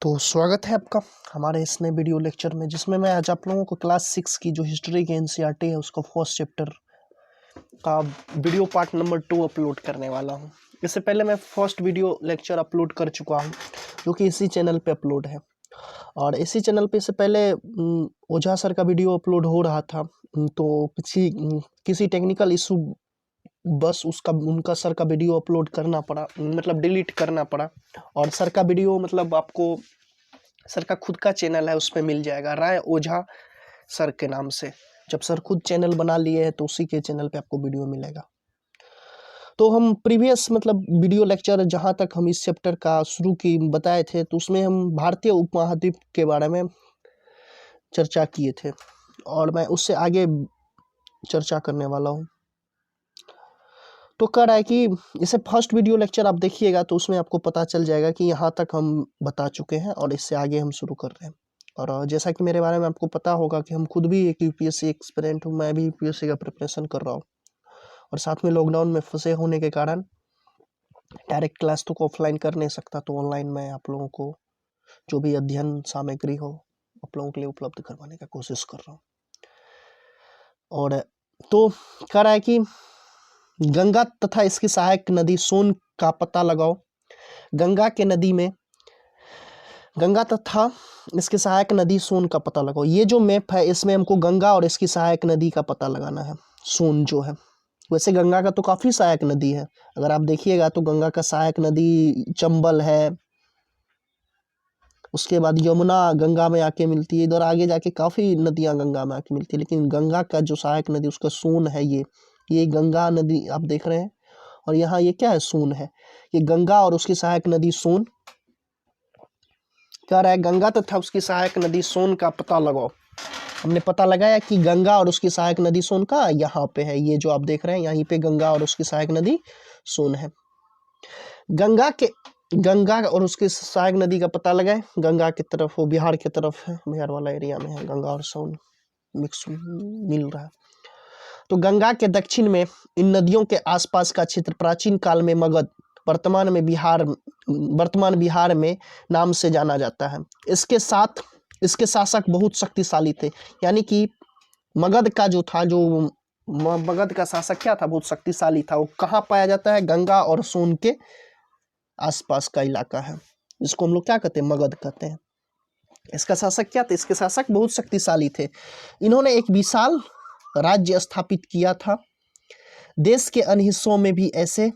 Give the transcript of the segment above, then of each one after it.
तो स्वागत है आपका हमारे इस नए वीडियो लेक्चर में, जिसमें मैं आज आप लोगों को क्लास 6 की जो हिस्ट्री की एनसीईआरटी है उसका फर्स्ट चैप्टर का वीडियो पार्ट नंबर 2 अपलोड करने वाला हूं। इससे पहले मैं फर्स्ट वीडियो लेक्चर अपलोड कर चुका हूं, जो कि इसी चैनल पे अपलोड है। और इसी चैनल पे से पहले ओझा सर का वीडियो अपलोड हो रहा था, तो किसी टेक्निकल इशू बस उनका सर का वीडियो अपलोड करना पड़ा, मतलब डिलीट करना पड़ा। और सर का वीडियो मतलब आपको सर का खुद का चैनल है, उस पे मिल जाएगा, राय ओझा सर के नाम से। जब सर खुद चैनल बना लिए हैं तो उसी के चैनल पे आपको वीडियो मिलेगा। तो हम प्रीवियस मतलब वीडियो लेक्चर जहाँ तक हम इस चैप्टर का शुरू की बताए थे, तो उसमें हम भारतीय उपमहाद्वीप के बारे में चर्चा किए थे और मैं उससे आगे चर्चा करने वाला हूँ। तो कह रहा है कि इसे फर्स्ट वीडियो लेक्चर आप देखिएगा तो उसमें आपको पता चल जाएगा कि यहाँ तक हम बता चुके हैं और इससे आगे हम शुरू कर रहे हैं। और जैसा कि मेरे बारे में आपको पता होगा कि हम खुद भी एक यूपीएससी एक्सपेरेंट हूँ, मैं भी यूपीएससी का प्रिपरेशन कर रहा हूँ। और साथ में लॉकडाउन में फंसे होने के कारण डायरेक्ट क्लास तो ऑफलाइन कर नहीं सकता, तो ऑनलाइन मैं आप लोगों को जो भी अध्ययन सामग्री हो आप लोगों के लिए उपलब्ध करवाने का कोशिश कर रहा हूँ। और तो कह रहा है कि गंगा तथा इसकी सहायक नदी सोन का पता लगाओ। गंगा तथा इसकी सहायक नदी सोन का पता लगाओ। ये जो मैप है इसमें हमको गंगा और इसकी सहायक नदी का पता लगाना है। सोन जो है, वैसे गंगा का तो काफी सहायक नदी है, अगर आप देखिएगा तो गंगा का सहायक नदी चंबल है, उसके बाद यमुना गंगा में आके मिलती है, इधर आगे जाके काफी नदियां गंगा में आके मिलती है, लेकिन गंगा का जो सहायक नदी उसका सोन है। ये गंगा नदी आप देख रहे हैं, और यहाँ ये क्या है, सोन है। ये गंगा और उसकी सहायक नदी सोन। कह रहा है गंगा तथा उसकी सहायक नदी सोन का पता लगाओ। हमने पता लगाया कि गंगा और उसकी सहायक नदी सोन का यहाँ पे है, ये जो आप देख रहे हैं यहीं पे गंगा और उसकी सहायक नदी सोन है। गंगा और उसकी सहायक नदी का पता लगाए। गंगा की तरफ वो बिहार की तरफ है, बिहार वाला एरिया में है, गंगा और सोन मिक्स मिल रहा है। तो गंगा के दक्षिण में इन नदियों के आसपास का क्षेत्र प्राचीन काल में मगध, वर्तमान बिहार में नाम से जाना जाता है। इसके शासक बहुत शक्तिशाली थे, यानी कि मगध का जो था, जो मगध का शासक क्या था, बहुत शक्तिशाली था। वो कहाँ पाया जाता है, गंगा और सोन के आसपास का इलाका है, जिसको हम लोग क्या कहते हैं, मगध कहते हैं। इसका शासक क्या था, इसके शासक बहुत शक्तिशाली थे। इन्होंने एक विशाल राज्य स्थापित किया था। देश के अन्य हिस्सों में भी ऐसे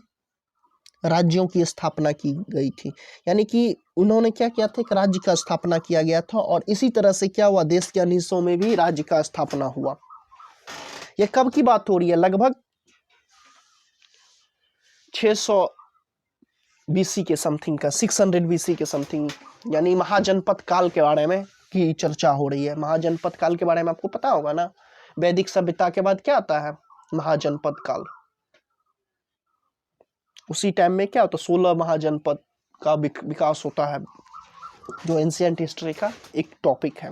राज्यों की स्थापना की गई थी, यानी कि उन्होंने क्या किया था, एक राज्य का स्थापना किया गया था, और इसी तरह से क्या हुआ, देश के अन्य हिस्सों में भी राज्य का स्थापना हुआ। यह कब की बात हो रही है, लगभग 600 बीसी के समथिंग का, 600 बीसी के समथिंग, यानी महाजनपद काल के बारे में की चर्चा हो रही है। महाजनपद काल के बारे में आपको पता होगा ना, वैदिक सभ्यता के बाद क्या आता है, महाजनपद काल। उसी टाइम में क्या होता है, 16 महाजनपद का विकास होता है, जो एंशिएंट हिस्ट्री का एक टॉपिक है।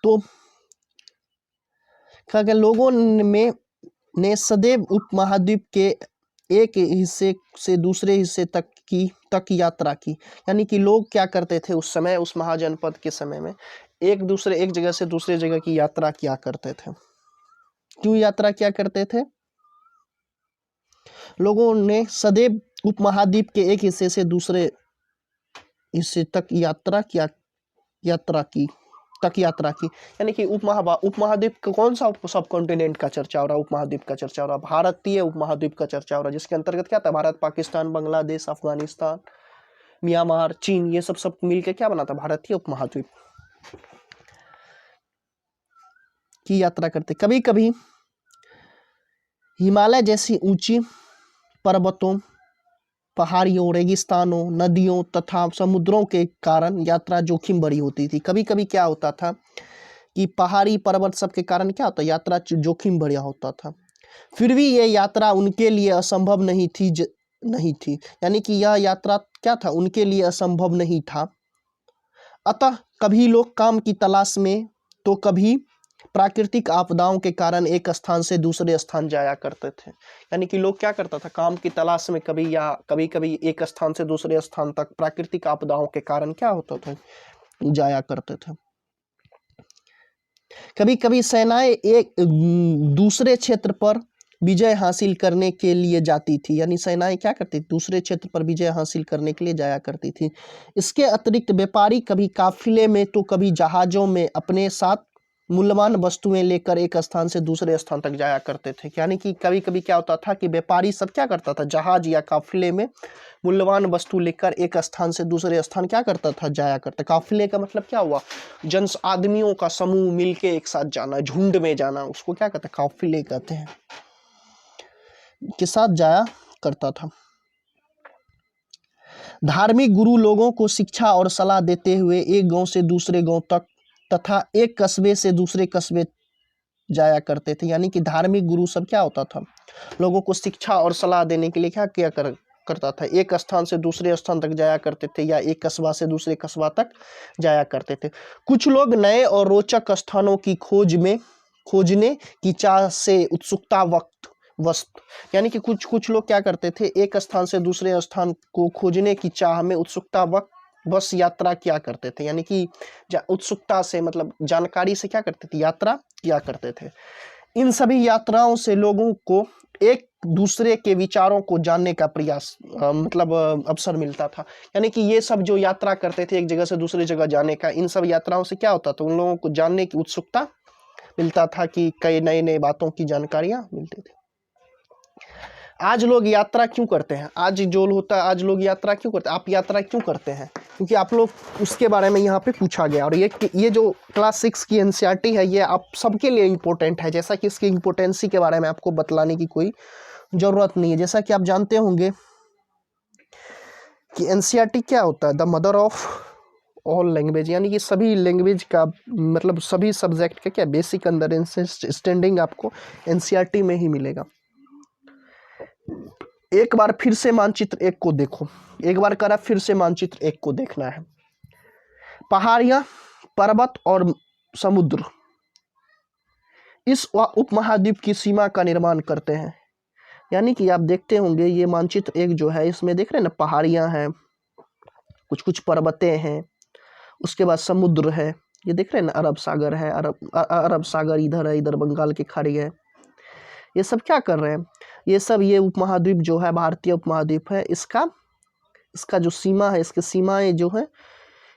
तो क्या लोगों ने सदैव उपमहाद्वीप के एक हिस्से से दूसरे हिस्से तक यात्रा की, यानी कि लोग क्या करते थे उस समय, उस महाजनपद के समय में एक जगह से दूसरे जगह की यात्रा किया करते थे। क्यों यात्रा किया करते थे, लोगों ने सदैव उपमहाद्वीप के एक हिस्से से दूसरे हिस्से तक यात्रा की, यानी कि उपमहाद्वीप का कौन सा सब कॉन्टिनेंट का चर्चा हो रहा है, उपमहाद्वीप का चर्चा हो रहा है, भारतीय उपमहाद्वीप का चर्चा हो रहा है, जिसके अंतर्गत क्या था, भारत, पाकिस्तान, बांग्लादेश, अफगानिस्तान, म्यांमार, चीन, ये सब मिलकर क्या बना था, भारतीय उपमहाद्वीप की यात्रा करते। कभी कभी हिमालय जैसी ऊंची पर्वतों, पहाड़ियों, रेगिस्तानों, नदियों तथा समुद्रों के कारण यात्रा जोखिम भरी होती थी। कभी कभी क्या होता था कि पहाड़ी पर्वत सब के कारण क्या होता, यात्रा जोखिम भरा होता था। फिर भी ये यात्रा उनके लिए असंभव नहीं थी, यानी कि यह यात्रा क्या था, उनके लिए असंभव नहीं था। अतः कभी लोग काम की तलाश में, तो कभी प्राकृतिक आपदाओं के कारण एक स्थान से दूसरे स्थान जाया करते थे। यानी कि लोग क्या करता था, काम की तलाश में कभी कभी एक स्थान से दूसरे स्थान तक प्राकृतिक आपदाओं के कारण क्या होता था, जाया करते थे। कभी कभी सेनाएं एक दूसरे क्षेत्र पर विजय हासिल करने के लिए जाती थी। यानी सेनाएं क्या करती थी, दूसरे क्षेत्र पर विजय हासिल करने के लिए जाया करती थी। इसके अतिरिक्त व्यापारी कभी काफिले में तो कभी जहाजों में अपने साथ मूल्यवान वस्तुएं लेकर एक स्थान से दूसरे स्थान तक जाया करते थे। यानी कि कभी कभी क्या होता था कि व्यापारी सब क्या करता था, जहाज या काफिले में मूल्यवान वस्तु लेकर एक स्थान से दूसरे स्थान क्या करता था, जाया करता। काफिले का मतलब क्या हुआ, आदमियों का समूह मिलके एक साथ जाना, झुंड में जाना, उसको क्या कहते हैं, काफिले कहते हैं, के साथ जाया करता था। धार्मिक गुरु लोगों को शिक्षा और सलाह देते हुए एक गांव से दूसरे गांव तक तथा एक कस्बे से दूसरे कस्बे जाया करते थे। यानी कि धार्मिक गुरु सब क्या होता था, लोगों को शिक्षा और सलाह देने के लिए क्या करता था, एक स्थान से दूसरे स्थान तक जाया करते थे या एक कस्बा से दूसरे कस्बा तक जाया करते थे। कुछ लोग नए और रोचक स्थानों की खोजने की चाह से उत्सुकता यानी कि कुछ लोग क्या करते थे, एक स्थान से दूसरे स्थान को खोजने की चाह में उत्सुकता बस यात्रा किया करते थे। यानी कि उत्सुकता से मतलब जानकारी से क्या करते थे, यात्रा किया करते थे। इन सभी यात्राओं से लोगों को एक दूसरे के विचारों को जानने का प्रयास अवसर मिलता था। यानी कि ये सब जो यात्रा करते थे एक जगह से दूसरी जगह जाने का, इन सब यात्राओं से क्या होता था, उन लोगों को जानने की उत्सुकता मिलता था कि कई नए बातों की जानकारियां मिलती थी। आज लोग यात्रा क्यों करते हैं, आज लोग यात्रा क्यों करते हैं, आप यात्रा क्यों करते हैं, क्योंकि आप लोग उसके बारे में यहाँ पे पूछा गया। और ये जो क्लास 6 की एनसीईआरटी है, ये आप सबके लिए इम्पोर्टेंट है। जैसा कि इसकी इम्पोर्टेंसी के बारे में आपको बतलाने की कोई ज़रूरत नहीं है। जैसा कि आप जानते होंगे कि एनसीईआरटी क्या होता है, the mother of all language. यानी कि सभी लैंग्वेज का मतलब सभी सब्जेक्ट का क्या बेसिक अंडरस्टैंडिंग आपको एनसीईआरटी में ही मिलेगा। एक बार फिर से मानचित्र 1 को देखो, एक बार करा फिर से मानचित्र 1 को देखना है। पहाड़ियां, पर्वत और समुद्र इस उपमहाद्वीप की सीमा का निर्माण करते हैं। यानी कि आप देखते होंगे ये मानचित्र 1 जो है, इसमें देख रहे हैं ना, पहाड़ियां हैं, कुछ पर्वतें हैं, उसके बाद समुद्र है, ये देख रहे हैं ना, अरब सागर है, अरब सागर इधर है, इधर बंगाल की खाड़ी है। ये सब क्या कर रहे हैं, ये उपमहाद्वीप जो है, भारतीय उपमहाद्वीप है, इसका जो सीमा है, इसकी सीमाएं जो है,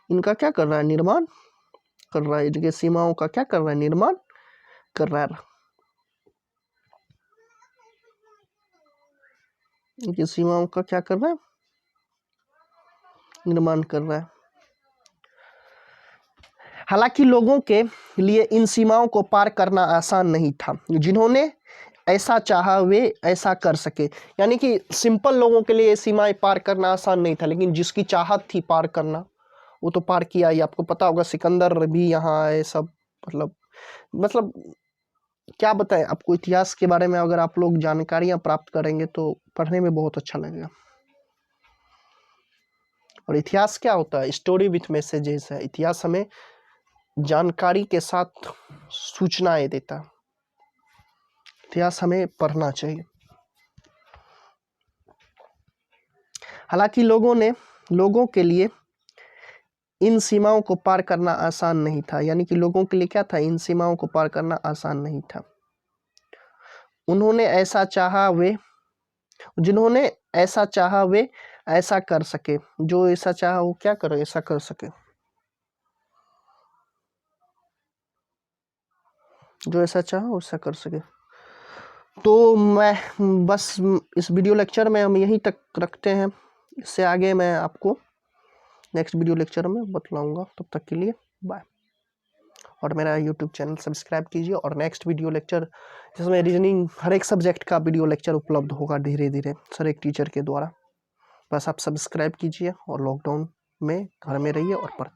इनका क्या कर रहा है, निर्माण कर रहा है। इनके सीमाओं का क्या कर रहा है, निर्माण कर रहा है। इनकी सीमाओं का क्या कर रहा है, निर्माण कर रहा है। हालांकि लोगों के लिए इन सीमाओं को पार करना आसान नहीं था। जिन्होंने ऐसा चाहा वे ऐसा कर सके। यानी कि सिंपल लोगों के लिए सीमाएं पार करना आसान नहीं था, लेकिन जिसकी चाहत थी पार करना, वो तो पार किया ही। आपको पता होगा सिकंदर भी यहाँ आए, सब मतलब क्या बताएं आपको, इतिहास के बारे में अगर आप लोग जानकारियां प्राप्त करेंगे तो पढ़ने में बहुत अच्छा लगेगा। और इतिहास क्या होता है, स्टोरी विथ मैसेजेस है। इतिहास हमें जानकारी के साथ सूचनाएं देता। इतिहास हमें पढ़ना चाहिए। हालांकि लोगों के लिए इन सीमाओं को पार करना आसान नहीं था। यानी कि लोगों के लिए क्या था, इन सीमाओं को पार करना आसान नहीं था। जिन्होंने ऐसा चाहा वे ऐसा कर सके। जो ऐसा चाहा वो क्या करे, ऐसा कर सके। जो ऐसा चाहा वैसा कर सके। तो मैं बस इस वीडियो लेक्चर में हम यहीं तक रखते हैं। इससे आगे मैं आपको नेक्स्ट वीडियो लेक्चर में बतलाऊंगा। तब तक के लिए बाय। और मेरा यूट्यूब चैनल सब्सक्राइब कीजिए। और नेक्स्ट वीडियो लेक्चर जिसमें रीजनिंग हर एक सब्जेक्ट का वीडियो लेक्चर उपलब्ध होगा धीरे धीरे हर एक टीचर के द्वारा। बस आप सब्सक्राइब कीजिए और लॉकडाउन में घर में रहिए और पढ़िए।